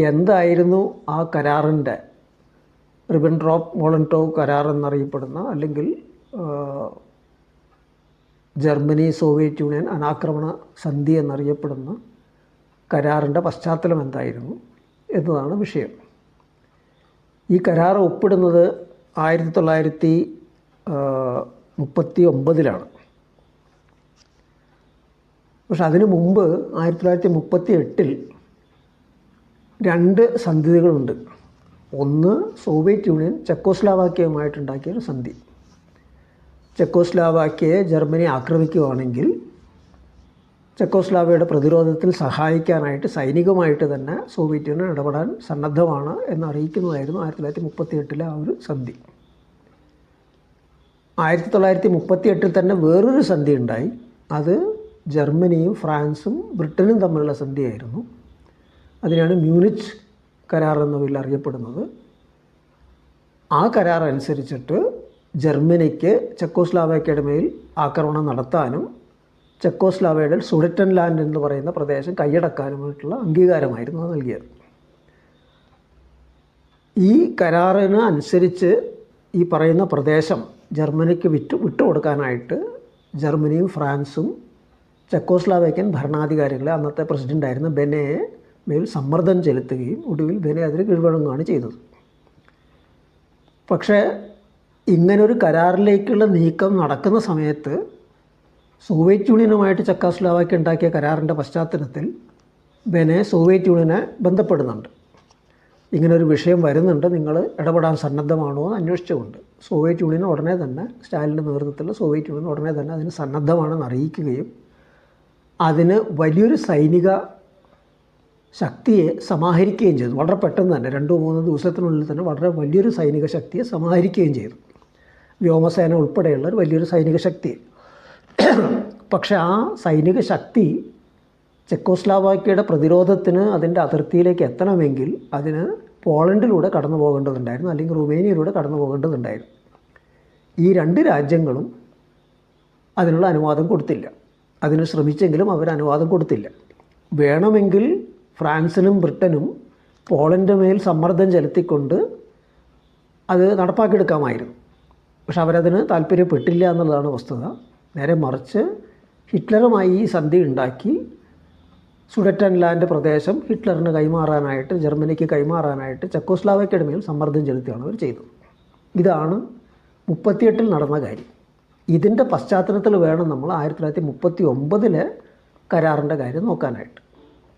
എന്തായിരുന്നു ആ കരാറിൻ്റെ റിബൻട്രോപ്പ് മോളൻടോവ് കരാർ എന്നറിയപ്പെടുന്ന, അല്ലെങ്കിൽ ജർമ്മനി സോവിയറ്റ് യൂണിയൻ അനാക്രമണ സന്ധി എന്നറിയപ്പെടുന്ന കരാറിൻ്റെ പശ്ചാത്തലം എന്തായിരുന്നു എന്നതാണ് വിഷയം. ഈ കരാർ ഒപ്പിടുന്നത് 1939 പക്ഷെ അതിനു മുമ്പ് 1938 രണ്ട് സന്ധികളുണ്ട്. ഒന്ന് സോവിയറ്റ് യൂണിയൻ ചെക്കോസ്ലാവാക്യയുമായിട്ടുണ്ടാക്കിയൊരു സന്ധി. ചെക്കോസ്ലാവാക്യയെ ജർമ്മനി ആക്രമിക്കുകയാണെങ്കിൽ ചെക്കോസ്ലാവയുടെ പ്രതിരോധത്തിൽ സഹായിക്കാനായിട്ട് സൈനികമായിട്ട് തന്നെ സോവിയറ്റ് യൂണിയൻ ഇടപെടാൻ സന്നദ്ധമാണ് എന്നറിയിക്കുന്നതായിരുന്നു 1938 ആ ഒരു സന്ധി. 1938 തന്നെ വേറൊരു സന്ധി ഉണ്ടായി. അത് ജർമ്മനിയും ഫ്രാൻസും ബ്രിട്ടനും തമ്മിലുള്ള സന്ധിയായിരുന്നു. അതിനാണ് മ്യൂണിച്ച് കരാർ എന്ന പേരിൽ അറിയപ്പെടുന്നത്. ആ കരാർ അനുസരിച്ചിട്ട് ജർമ്മനിക്ക് ചെക്കോസ്ലാവാക്യയുടെ മേൽ ആക്രമണം നടത്താനും ചെക്കോസ്ലാവയുടെ സുഡറ്റൻലാൻഡ് എന്ന് പറയുന്ന പ്രദേശം കൈയടക്കാനുമായിട്ടുള്ള അംഗീകാരമായിരുന്നു അത് നൽകിയത്. ഈ കരാറിന് അനുസരിച്ച് ഈ പറയുന്ന പ്രദേശം ജർമ്മനിക്ക് വിട്ടുകൊടുക്കാനായിട്ട് ജർമ്മനിയും ഫ്രാൻസും ചെക്കോസ്ലാവേക്യൻ ഭരണാധികാരികളെ, അന്നത്തെ പ്രസിഡൻ്റായിരുന്ന ബെനെയെ മേൽ സമ്മർദ്ദം ചെലുത്തുകയും ഒടുവിൽ ബെനെ അതിന് കീഴ്വഴങ്ങുകയാണ് ചെയ്തത്. പക്ഷേ ഇങ്ങനൊരു കരാറിലേക്കുള്ള നീക്കം നടക്കുന്ന സമയത്ത് സോവിയറ്റ് യൂണിയനുമായിട്ട് ചെക്കോസ്ലാവാക്യ ഉണ്ടാക്കിയ കരാറിൻ്റെ പശ്ചാത്തലത്തിൽ ബെനെ സോവിയറ്റ് യൂണിയനെ ബന്ധപ്പെടുന്നുണ്ട്. ഇങ്ങനൊരു വിഷയം വരുന്നുണ്ട്, നിങ്ങൾ ഇടപെടാൻ സന്നദ്ധമാണോ എന്ന് അന്വേഷിച്ചുകൊണ്ട് സോവിയറ്റ് യൂണിയൻ ഉടനെ തന്നെ, സ്റ്റാലിൻ്റെ നേതൃത്വത്തിലുള്ള സോവിയറ്റ് യൂണിയൻ ഉടനെ തന്നെ അതിന് സന്നദ്ധമാണെന്ന് അറിയിക്കുകയും അതിന് വലിയൊരു സൈനിക ശക്തിയെ സമാഹരിക്കുകയും ചെയ്തു. വളരെ പെട്ടെന്ന് തന്നെ 2-3 ദിവസത്തിനുള്ളിൽ തന്നെ വളരെ വലിയൊരു സൈനിക ശക്തിയെ സമാഹരിക്കുകയും ചെയ്തു. വ്യോമസേന ഉൾപ്പെടെയുള്ള ഒരു വലിയൊരു സൈനിക ശക്തി. പക്ഷേ ആ സൈനിക ശക്തി ചെക്കോസ്ലാവാക്യയുടെ പ്രതിരോധത്തിന് അതിൻ്റെ അതിർത്തിയിലേക്ക് എത്തണമെങ്കിൽ അതിന് പോളണ്ടിലൂടെ കടന്നു പോകേണ്ടതുണ്ടായിരുന്നു, അല്ലെങ്കിൽ റുമേനിയയിലൂടെ കടന്നു പോകേണ്ടതുണ്ടായിരുന്നു. ഈ രണ്ട് രാജ്യങ്ങളും അതിനുള്ള അനുവാദം കൊടുത്തില്ല. അതിന് ശ്രമിച്ചെങ്കിലും അവർ അനുവാദം കൊടുത്തില്ല. വേണമെങ്കിൽ ഫ്രാൻസിനും ബ്രിട്ടനും പോളണ്ട് മേൽ സമ്മർദ്ദം ചെലുത്തിക്കൊണ്ട് അത് നടപ്പാക്കിയെടുക്കാമായിരുന്നു. പക്ഷെ അവരതിന് താല്പര്യപ്പെട്ടില്ല എന്നുള്ളതാണ് വസ്തുത. നേരെ മറിച്ച് ഹിറ്റ്ലറുമായി ഈ സന്ധി ഉണ്ടാക്കി സുഡറ്റൻലാൻഡ് പ്രദേശം ഹിറ്റ്ലറിന് കൈമാറാനായിട്ട്, ജർമ്മനിക്ക് കൈമാറാനായിട്ട് ചെക്കോസ്ലാവാക്യയുടെ മേൽ സമ്മർദ്ദം ചെലുത്തുകയാണ് അവർ ചെയ്തത്. ഇതാണ് 1938 നടന്ന കാര്യം. ഇതിൻ്റെ പശ്ചാത്തലത്തിൽ വേണം നമ്മൾ 1939 കരാറിൻ്റെ കാര്യം നോക്കാനായിട്ട്.